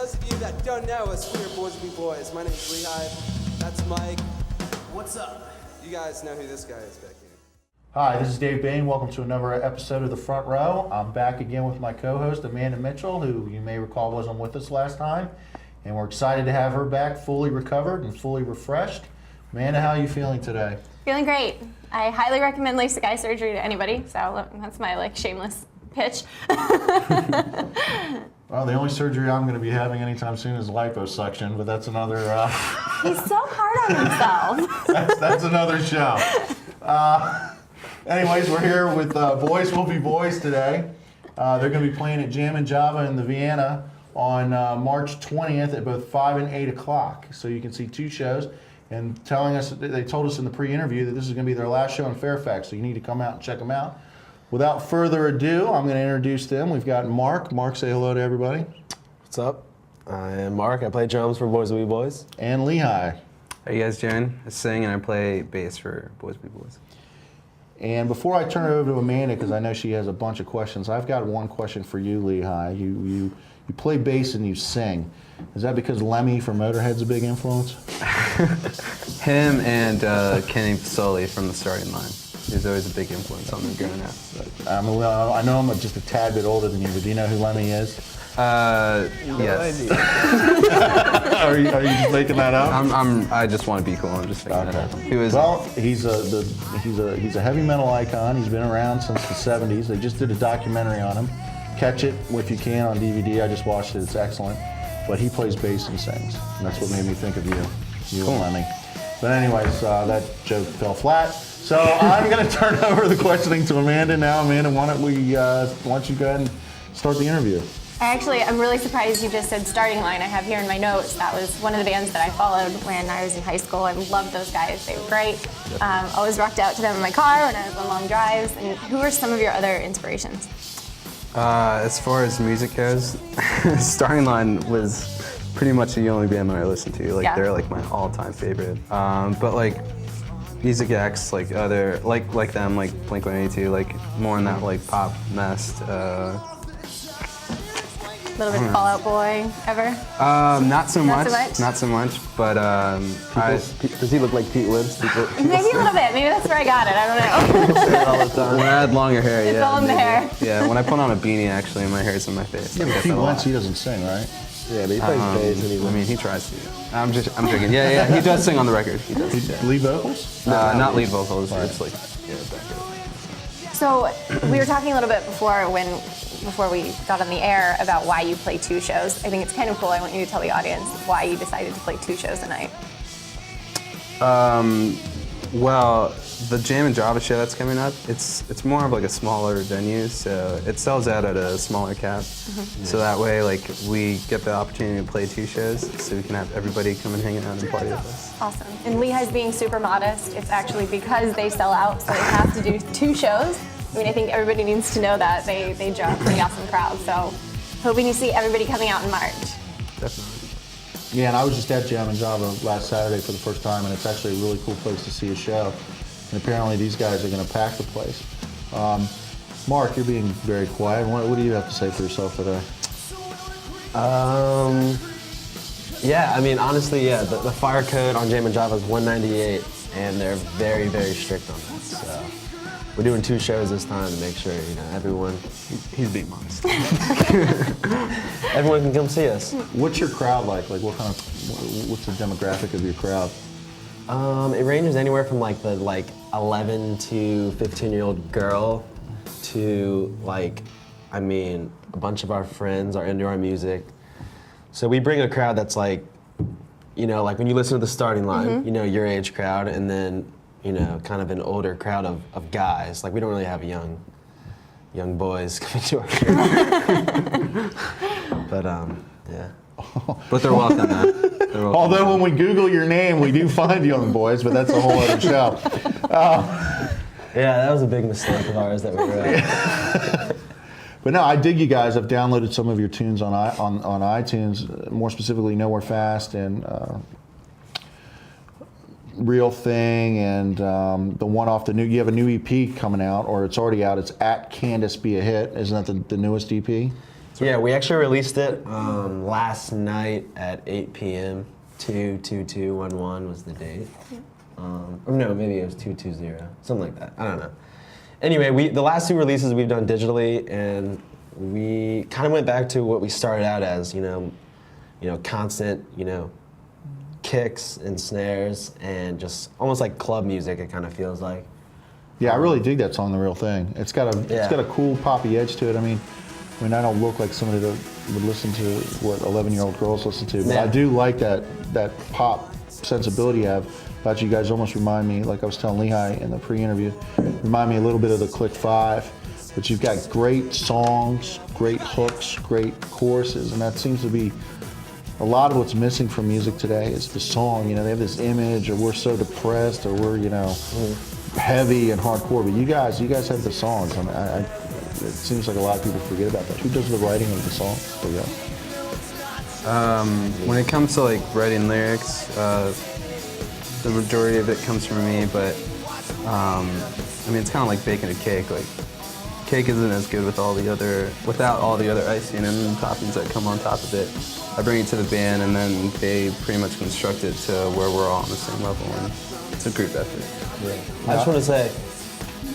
those of you that don't know us, we are Boys Be Boys. My name's Lehi. That's Mike. What's up? You guys know who this guy is back here. Hi, this is Dave Bayne. Welcome to another episode of The Front Row. I'm back again with my co-host, Amanda Mitchell, who you may recall wasn't with us last time. And we're excited to have her back fully recovered and fully refreshed. Amanda, how are you feeling today? Feeling great. I highly recommend LASIK eye surgery to anybody, so that's my shameless pitch. Well, the only surgery I'm going to be having anytime soon is liposuction, but that's another... He's so hard on himself. that's another show. Anyways, we're here with Boys Will Be Boys today. They're going to be playing at Jammin in the Vienna on March 20th at both 5 and 8 o'clock. So you can see two shows. And they told us in the pre-interview that this is going to be their last show in Fairfax, so you need to come out and check them out. Without further ado, I'm going to introduce them. We've got Mark. Mark, say hello to everybody. What's up? I am Mark. I play drums for Boys Will Be Boys. And Lehi. How you guys doing? I sing and I play bass for Boys Be Boys. And before I turn it over to Amanda, because I know she has a bunch of questions, I've got one question for you, Lehi. You play bass and you sing. Is that because Lemmy from Motorhead's a big influence? Him and Kenny Soley from the Starting Line. He was always a big influence on me growing up. I know I'm just a tad bit older than you, but do you know who Lemmy is? Yes. Are you just making that up? I just want to be cool. I'm just making that up. Who is well, he's a heavy metal icon. He's been around since the 70s. They just did a documentary on him. Catch it if you can on DVD. I just watched it. It's excellent. But he plays bass and sings. And that's what made me think of you cool. and Lemmy. But anyways, that joke fell flat. So I'm going to turn over the questioning to Amanda now. Amanda, why don't you go ahead and start the interview? I'm really surprised you just said Starting Line. I have here in my notes, that was one of the bands that I followed when I was in high school. I loved those guys. They were great. Always rocked out to them in my car when I was on long drives. And who are some of your other inspirations? As far as music goes, Starting Line was pretty much the only band that I listened to. They're my all-time favorite. But Music X, other them, Blink-182, more in that pop mess. A little bit Fall Out Boy, ever? Not so much. But Does he look like Pete Wentz? Maybe a little bit. Maybe that's where I got it. I don't know. All the time. when I had longer hair, It's all in the hair. Yeah, when I put on a beanie, actually, my hair's in my face. Yeah, but Pete Wentz, he doesn't sing, right? Yeah, but he plays bass and he tries to. I'm joking. Yeah, he does sing on the record. He does. Lead vocals? Not lead vocals. Right. It's back. So we were talking a little bit before we got on the air about why you play two shows. I think it's kind of cool. I want you to tell the audience why you decided to play two shows a night. Well, the Jammin Java show that's coming up, it's more of a smaller venue, so it sells out at a smaller cap. Mm-hmm. So that way, we get the opportunity to play two shows, so we can have everybody come and hang out and party with us. Awesome. And Lehi's being super modest. It's actually because they sell out, so they have to do two shows. I think everybody needs to know that they draw a pretty awesome crowd. So hoping to see everybody coming out in March. Definitely. Yeah, and I was just at Jammin Java last Saturday for the first time, and it's actually a really cool place to see a show. And apparently these guys are going to pack the place. Mark, you're being very quiet. What do you have to say for yourself today? Honestly, the fire code on Jammin Java is 198, and they're very, very strict on that. So we're doing two shows this time to make sure everyone. He's being modest. Everyone can come see us. What's your crowd like? What's the demographic of your crowd? It ranges anywhere from the 11 to 15-year-old girl to a bunch of our friends are into our music. So we bring a crowd that's when you listen to the Starting Line, Mm-hmm. Your age crowd, and then kind of an older crowd of guys. We don't really have young boys coming to our show. But yeah. But they're welcome, man. Although when we Google your name, we do find young boys, but that's a whole other show. Yeah, that was a big mistake of ours that we were. But no, I dig you guys. I've downloaded some of your tunes on iTunes, more specifically Nowhere Fast and Real Thing, and the one off the new. You have a new EP coming out, or it's already out. It's At Candace Be a Hit. Isn't that the newest EP? Yeah, we actually released it last night at 8 p.m. 2/22/11 was the date. Or no, maybe it was 2/20, something like that. I don't know. Anyway, the last 2 releases we've done digitally, and we kind of went back to what we started out as, you know, constant, kicks and snares, and just almost like club music. It kind of feels like. Yeah, I really dig that song, "The Real Thing." It's got a cool poppy edge to it. I mean, I don't look like somebody that would listen to what 11-year-old girls listen to, but I do like that pop sensibility you have. About you guys almost remind me, like I was telling Lehi in the pre-interview, remind me a little bit of the Click 5, but you've got great songs, great hooks, great choruses, and that seems to be a lot of what's missing from music today is the song. They have this image, or we're so depressed, or we're, heavy and hardcore, but you guys have the songs. I mean, it seems like a lot of people forget about that. Who does the writing of the songs for you? When it comes to like writing lyrics, the majority of it comes from me, but I mean, it's kind of like baking a cake. Like, cake isn't as good without all the other icing and toppings that come on top of it. I bring it to the band, and then they pretty much construct it to where we're all on the same level, and it's a group effort. Yeah. I just want to say,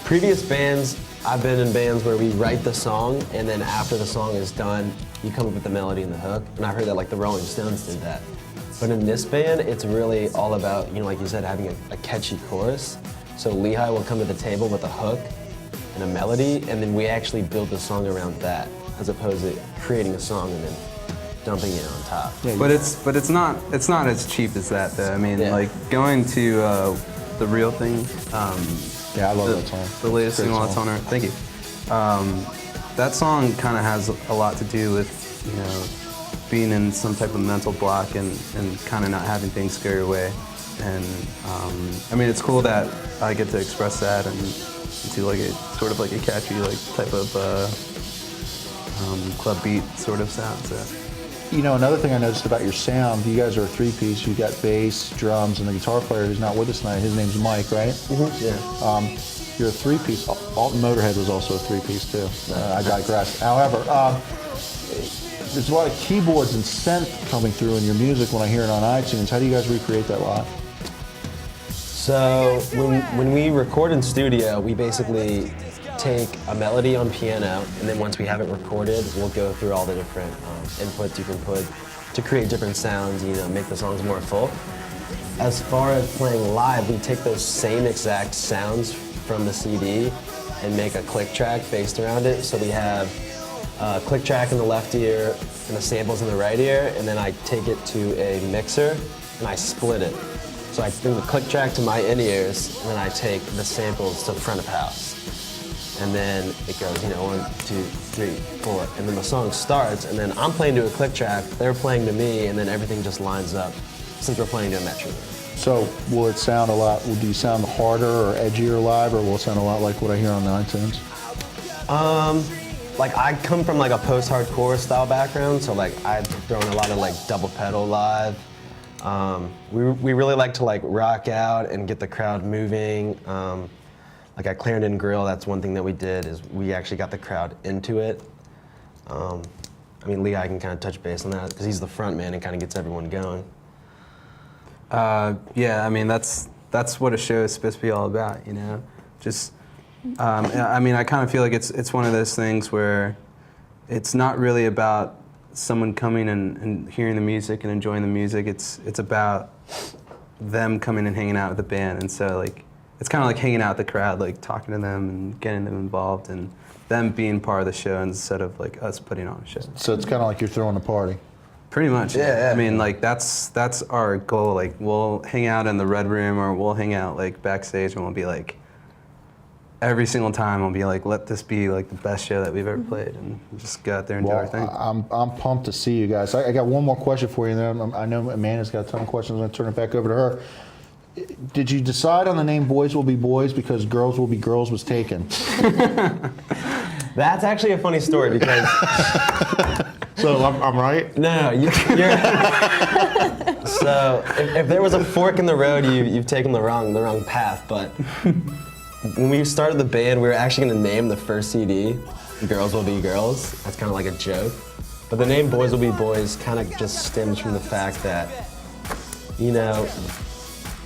previous bands, I've been in bands where we write the song, and then after the song is done, you come up with the melody and the hook. And I've heard that like the Rolling Stones did that. But in this band, it's really all about, like you said, having a catchy chorus. So Lehi will come to the table with a hook and a melody, and then we actually build the song around that, as opposed to creating a song and then dumping it on top. Yeah, but it's not as cheap as that though. I mean, like going to The Real Thing. Yeah, I love that song. The latest single that's on our. Thank you. That song kind of has a lot to do with being in some type of mental block and kind of not having things scare you away. And I mean, it's cool that I get to express that and do like a sort of like a catchy type of club beat sort of sound. So. Another thing I noticed about your sound, you guys are a 3-piece. You got bass, drums, and the guitar player who's not with us tonight. His name's Mike, right? Mm-hmm. Yeah. You're a 3-piece. Motorhead was also a 3-piece too. I digress. However, there's a lot of keyboards and synth coming through in your music when I hear it on iTunes. How do you guys recreate that live? So when we record in studio, we basically take a melody on piano, and then once we have it recorded, we'll go through all the different inputs you can put to create different sounds, make the songs more full. As far as playing live, we take those same exact sounds from the CD and make a click track based around it. So we have a click track in the left ear and the samples in the right ear, and then I take it to a mixer and I split it. So I bring the click track to my in-ears, and then I take the samples to front of house. And then it goes, 1, 2, 3, 4, and then the song starts, and then I'm playing to a click track, they're playing to me, and then everything just lines up since we're playing to a metronome. So will it sound do you sound harder or edgier live, or will it sound a lot like what I hear on the iTunes? Like I come from like a post-hardcore style background, so like I've thrown a lot of like double pedal live. We really like to like rock out and get the crowd moving. Like at Clarendon Grill, that's one thing that we did is we actually got the crowd into it. I mean, Lehi can kind of touch base on that because he's the front man and kind of gets everyone going. Yeah, I mean that's what a show is supposed to be all about, Just, I mean, I kind of feel like it's one of those things where it's not really about someone coming and hearing the music and enjoying the music. It's about them coming and hanging out with the band, and so like. It's kind of like hanging out with the crowd, like talking to them and getting them involved and them being part of the show instead of like us putting on a show. So it's kind of like you're throwing a party. Pretty much. Yeah. I mean, like that's our goal. Like we'll hang out in the Red Room or we'll hang out like backstage, and we'll be like every single time we'll be like, let this be like the best show that we've ever played, and we'll just go out there and do our thing. I'm pumped to see you guys. I got one more question for you, and then I know Amanda's got a ton of questions. I'm going to turn it back over to her. Did you decide on the name Boys Will Be Boys because Girls Will Be Girls was taken? That's actually a funny story because... So I'm right? No, you're... So if there was a fork in the road, you've taken the wrong path. But when we started the band, we were actually going to name the first CD girls will be girls. That's kind of like a joke. But the name Boys Will Be Boys kind of just stems from the fact that, you know,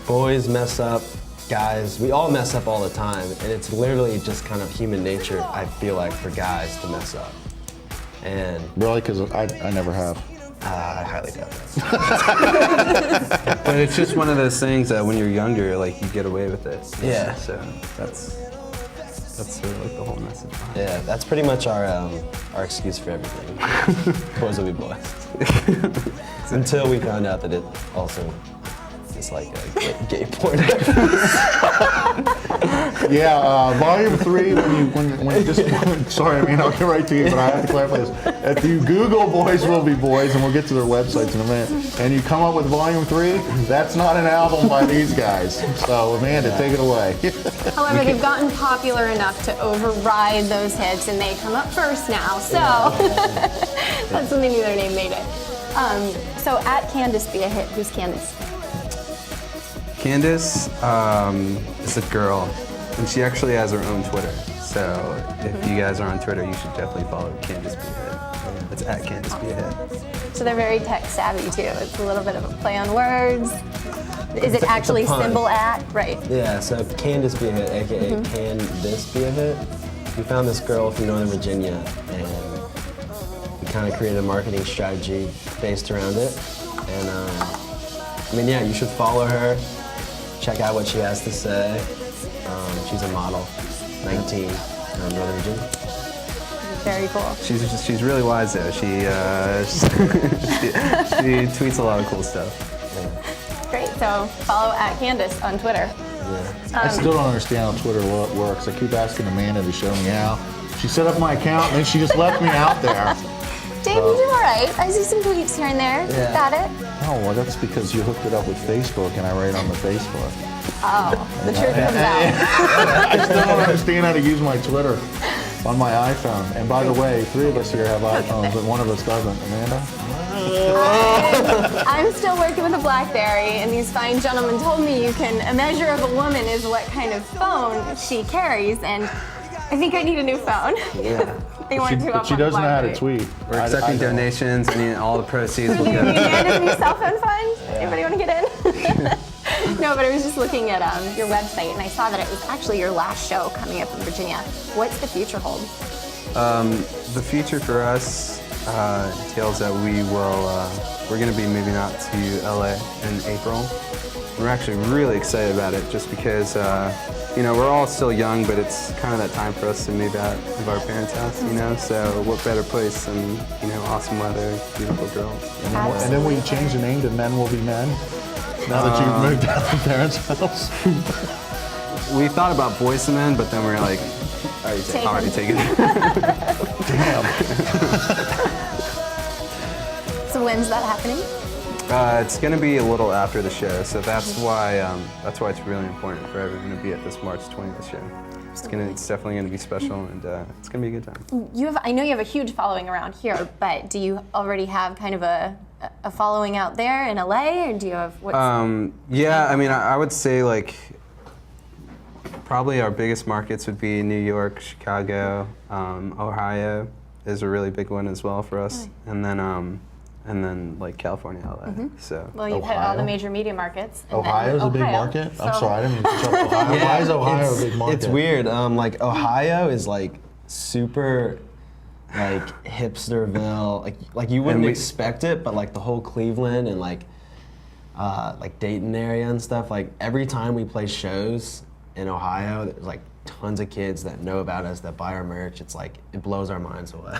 boys mess up, guys, we all mess up all the time, and it's literally just kind of human nature, I feel like, for guys to mess up. And Really? Because I never have. I highly doubt that. But it's just one of those things that when you're younger, like, you get away with it. Yeah. So that's sort of like the whole message. Yeah, that's pretty much our excuse for everything. Boys will be boys. Until we found out that it also is like a gay porn. Yeah, volume 3, when you just, sorry, I mean, I'll get right to you, but I have to clarify this. If you Google Boys Will Be Boys, and we'll get to their websites in a minute, and you come up with volume 3, that's not an album by these guys. So, Amanda, take it away. However, they've gotten popular enough to override those hits, and they come up first now. So that's when they knew their name made it. So at Candace Be a Hit, who's Candace? Candace is a girl, and she actually has her own Twitter. So if you guys are on Twitter, you should definitely follow Candace Be a Hit. It's at Candace Be a Hit. So they're very tech savvy too. It's a little bit of a play on words. Is it actually pun. symbol at? Right. Yeah, so Candace Be a Hit, aka Can This Be a Hit? We found this girl from Northern Virginia, and we kind of created a marketing strategy based around it. And I mean, yeah, you should follow her. Check out what she has to say. She's a model, 19, Northern Virginia. Very cool. She's really wise though. She tweets a lot of cool stuff. Great. So follow at Candace on Twitter. Yeah. I still don't understand how Twitter works. I keep asking Amanda to show me how. She set up my account, and then she just left me out there. Dave, you do all right. I see some tweets here and there. Yeah. Got it? Oh, well, that's because you hooked it up with Facebook, and I write on the Facebook. Oh, the truth comes out. I still don't understand how to use my Twitter on my iPhone. And by the way, 3 of us here have iPhones, but one of us doesn't. Amanda? I'm still working with a BlackBerry, and these fine gentlemen told me a measure of a woman is what kind of phone she carries, and I think I need a new phone. Yeah. They weren't too But up she on doesn't know how to BlackBerry. tweet. We're accepting I know. donations, and all the proceeds will You go. Amanda's new cell phone fund? Anybody want to get in? No, but I was just looking at your website, and I saw that it was actually your last show coming up in Virginia. What's the future hold? The future for us entails that we're going to be moving out to LA in April. We're actually really excited about it just because, you know, we're all still young, but it's kind of that time for us to move out of our parents' house, you know? So what better place than, you know, awesome weather, beautiful girls. And then we change the name to Men Will Be Men. Now that you've moved out of parents' house. We thought about Boys to Men, but then we were like, already taken. Damn. So when's that happening? It's going to be a little after the show, so that's why it's really important for everyone to be at this March 20th show. It's definitely going to be special, and it's going to be a good time. I know you have a huge following around here, but do you already have kind of a following out there in LA, or do you have what's? Yeah, I mean, I would say like probably our biggest markets would be New York, Chicago, Ohio is a really big one as well for us, and then like California, LA. So. Well, you've hit all the major media markets. And then Ohio's a big Ohio, market? I'm so- sorry, I didn't mean to cut you off. Ohio. Why is Ohio a big market? It's weird. Like Ohio is like super, like hipsterville. Like you wouldn't expect it, but like the whole Cleveland and like Dayton area and stuff. Like every time we play shows in Ohio, there's like tons of kids that know about us that buy our merch. It's like it blows our minds away.